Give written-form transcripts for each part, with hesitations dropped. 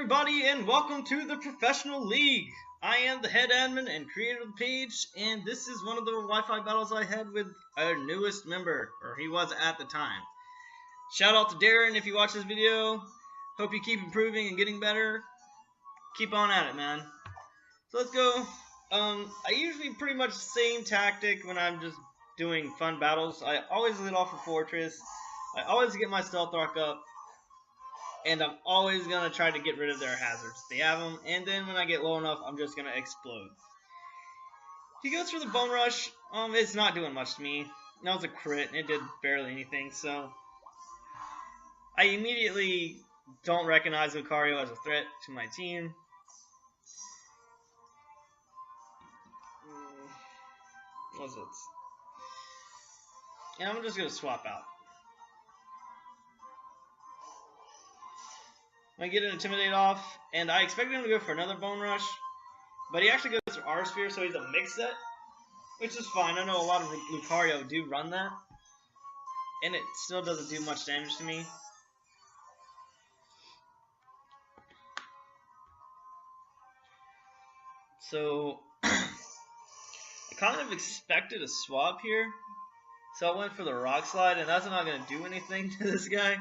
everybody, and welcome to the Professional League. I am the head admin and creator of the page, and this is one of the Wi-Fi battles I had with our newest member, or he was at the time. Shout out to Darren if you watch this video. Hope you keep improving and getting better. Keep on at it, man. So let's go. I usually pretty much the same tactic when I'm just doing fun battles. I always lead off with Fortress. I always get my stealth rock up. And I'm always going to try to get rid of their hazards. They have them, and then when I get low enough, I'm just going to explode. He goes for the Bone Rush. It's not doing much to me. That was a crit, and it did barely anything, so I immediately don't recognize Lucario as a threat to my team. What's it? And I'm just going to swap out. I get an Intimidate off, and I expected him to go for another Bone Rush, but he actually goes for R-Sphere, so he's a mix set, which is fine. I know a lot of Lucario do run that, and it still doesn't do much damage to me. So, I kind of expected a swap here, so I went for the Rock Slide, and that's not going to do anything to this guy.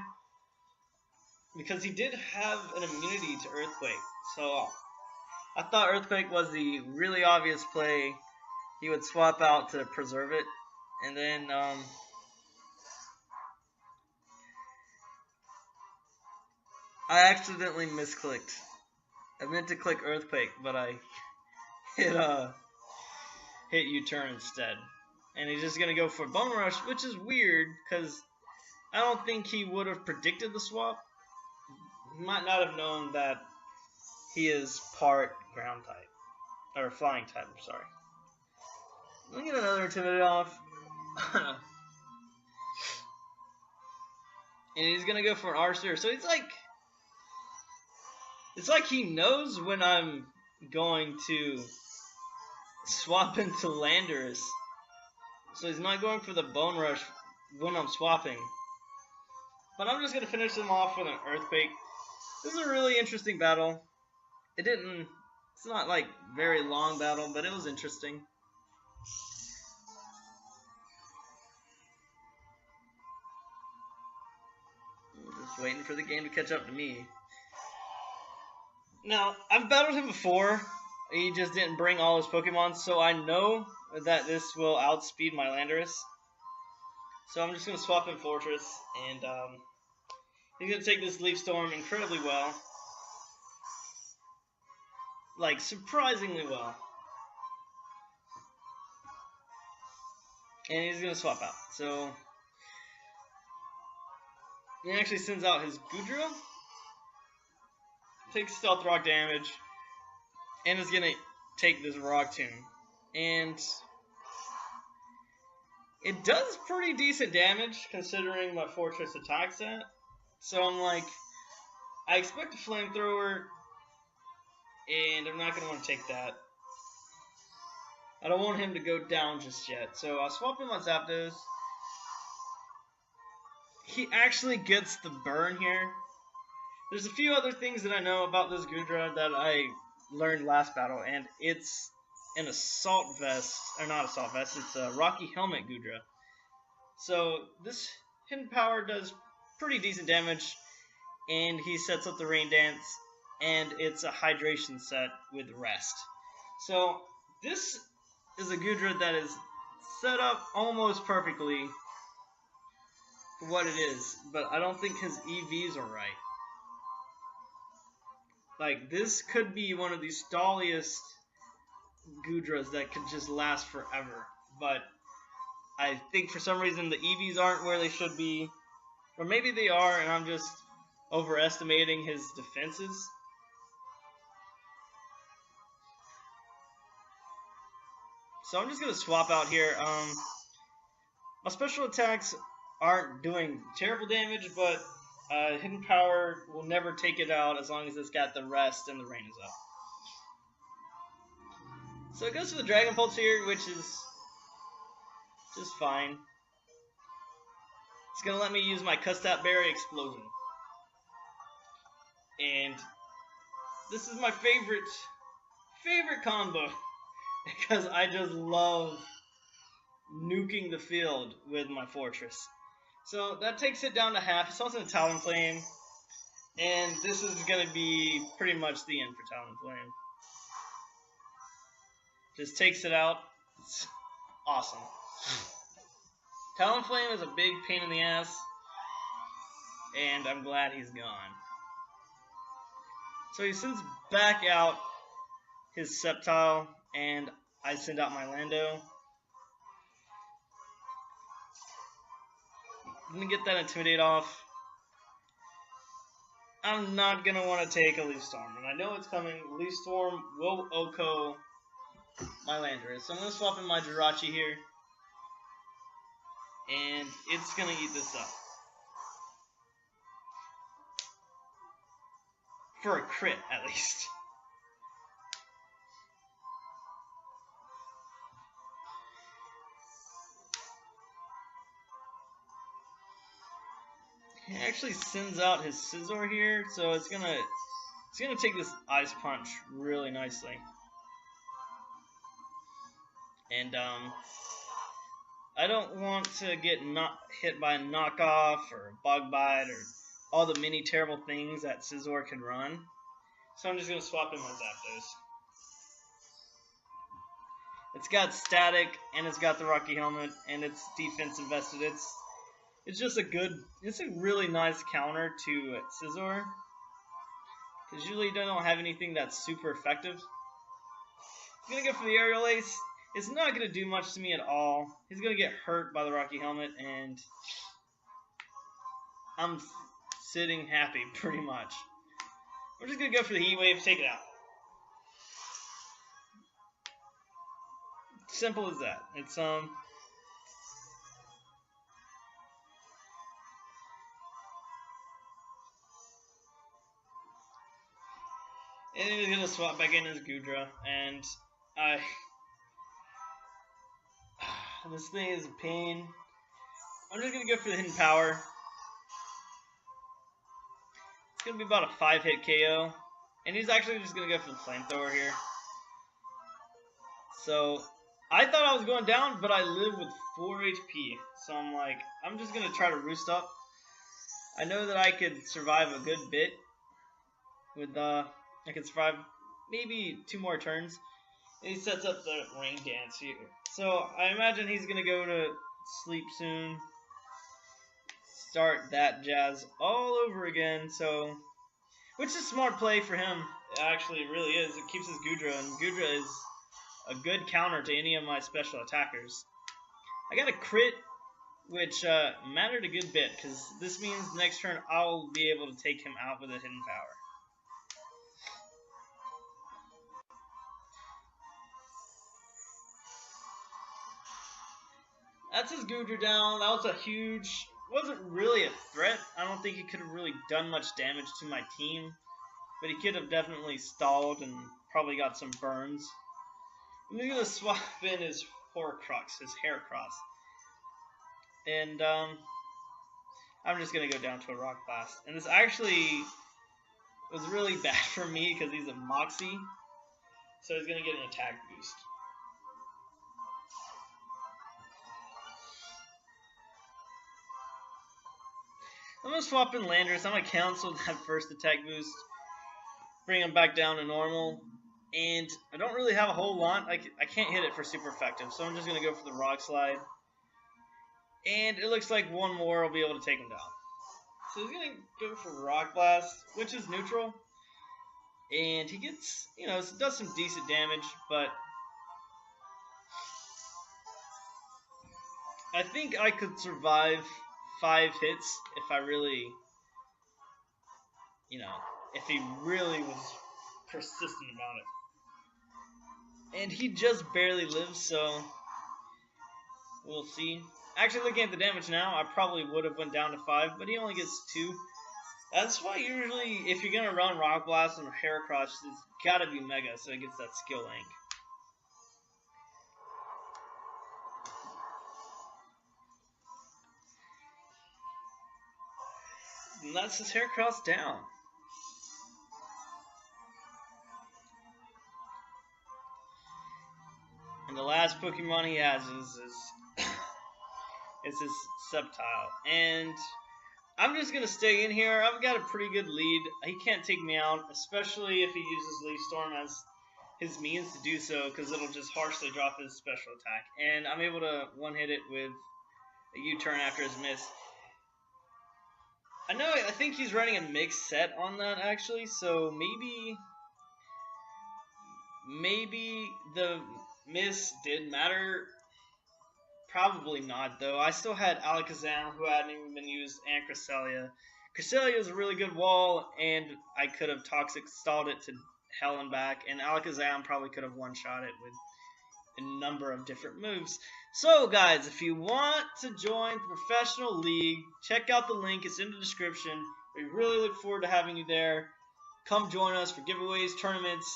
Because he did have an immunity to Earthquake, so I thought Earthquake was the really obvious play. He would swap out to preserve it, and then I accidentally misclicked. I meant to click Earthquake, but I hit U-turn instead. And he's just gonna go for Bone Rush, which is weird because I don't think he would have predicted the swap. He might not have known that he is part ground type, or flying type, I'm sorry. Let me get another Intimidate off. And he's gonna go for an R-Sphere. So it's like he knows when I'm going to swap into Landorus. So he's not going for the Bone Rush when I'm swapping. But I'm just gonna finish him off with an Earthquake. This is a really interesting battle. It's not like very long battle, but it was interesting. I'm just waiting for the game to catch up to me. Now, I've battled him before. He just didn't bring all his Pokemon, so I know that this will outspeed my Landorus. So I'm just going to swap in Fortress, and he's going to take this Leaf Storm incredibly well. Like, surprisingly well. And he's going to swap out. So, he actually sends out his Goodra. Takes Stealth Rock damage. And is going to take this Rock Tomb. And it does pretty decent damage considering my Fortress attack set. So I'm like, I expect a Flamethrower, and I'm not going to want to take that. I don't want him to go down just yet. So I'll swap him on Zapdos. He actually gets the burn here. There's a few other things that I know about this Goodra that I learned last battle, and it's an Assault Vest, or not Assault Vest, it's a Rocky Helmet Goodra. So this Hidden Power does pretty decent damage, and he sets up the Rain Dance, and it's a hydration set with rest. So this is a Goodra that is set up almost perfectly for what it is, but I don't think his EVs are right. Like, this could be one of the stalliest Goodras that could just last forever, but I think for some reason the EVs aren't where they should be. Or maybe they are, and I'm just overestimating his defenses. So I'm just going to swap out here. My special attacks aren't doing terrible damage, but Hidden Power will never take it out as long as it's got the rest and the rain is up. So it goes for the Dragon Pulse here, which is just fine. It's going to let me use my Custap Berry Explosion. And this is my favorite combo because I just love nuking the field with my fortress. So that takes it down to half. It's also a Talonflame, and this is going to be pretty much the end for Talonflame. Just takes it out. It's awesome. Talonflame is a big pain in the ass, and I'm glad he's gone. So he sends back out his Sceptile, and I send out my Lando. I'm going to get that Intimidate off. I'm not going to want to take a Leaf Storm, and I know it's coming. Leaf Storm will OHKO my Landorus. So I'm going to swap in my Jirachi here, and it's going to eat this up. For a crit, at least. He actually sends out his Scizor here, so it's gonna take this Ice Punch really nicely. And I don't want to get hit by a knockoff or bug bite or all the many terrible things that Scizor can run. So I'm just gonna swap in my Zapdos. It's got static and it's got the Rocky Helmet and it's defense invested. It's just it's a really nice counter to Scizor. Because usually you don't have anything that's super effective. He's going to go for the Aerial Ace. It's not going to do much to me at all. He's going to get hurt by the Rocky Helmet, and I'm sitting happy, pretty much. We're just going to go for the Heat Wave, take it out. Simple as that. It's, and he's going to swap back in his Goodra, and this thing is a pain. I'm just going to go for the Hidden Power. It's going to be about a 5-hit KO, and he's actually just going to go for the Flamethrower here. So, I thought I was going down, but I live with 4 HP, so I'm like, I'm just going to try to roost up. I know that I could survive a good bit with, I could survive maybe 2 more turns. And he sets up the Rain Dance here. So I imagine he's going to go to sleep soon. Start that jazz all over again. So, which is a smart play for him. It actually really is. It keeps his Goodra, and Goodra is a good counter to any of my special attackers. I got a crit, which mattered a good bit, because this means next turn I'll be able to take him out with a Hidden Power. That's his Goodra down. That was a huge... wasn't really a threat. I don't think he could have really done much damage to my team. But he could have definitely stalled and probably got some burns. I'm just going to swap in his Horcrux, his Heracross. And I'm just going to go down to a Rock Blast. And this actually was really bad for me because he's a Moxie. So he's going to get an attack boost. I'm going to swap in Landorus. I'm going to cancel that first attack boost. Bring him back down to normal. And I don't really have a whole lot. I can't hit it for super effective. So I'm just going to go for the Rock Slide. And it looks like one more will be able to take him down. So he's going to go for Rock Blast, which is neutral. And he gets, does some decent damage. But I think I could survive 5 hits if I really, if he really was persistent about it. And he just barely lives, so we'll see. Actually, looking at the damage now, I probably would have went down to 5, but he only gets 2. That's why usually, if you're going to run Rock Blast and Heracross, it's got to be Mega, so it gets that skill link. And that's his Heracross down. the last Pokemon he has is his Sceptile. And I'm just going to stay in here. I've got a pretty good lead. He can't take me out, especially if he uses Leaf Storm as his means to do so, because it'll just harshly drop his special attack. And I'm able to one-hit it with a U-turn after his miss. I think he's running a mixed set on that, actually, so maybe the miss did matter. Probably not, though. I still had Alakazam, who hadn't even been used, and Cresselia. Cresselia is a really good wall, and I could have Toxic stalled it to hell and back, and Alakazam probably could have one-shot it with a number of different moves. So, guys, if you want to join the professional league, check out the link. It's in the description. We really look forward to having you there. Come join us for giveaways, tournaments,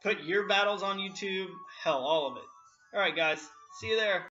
put your battles on YouTube. Hell, all of it. Alright, guys. See you there.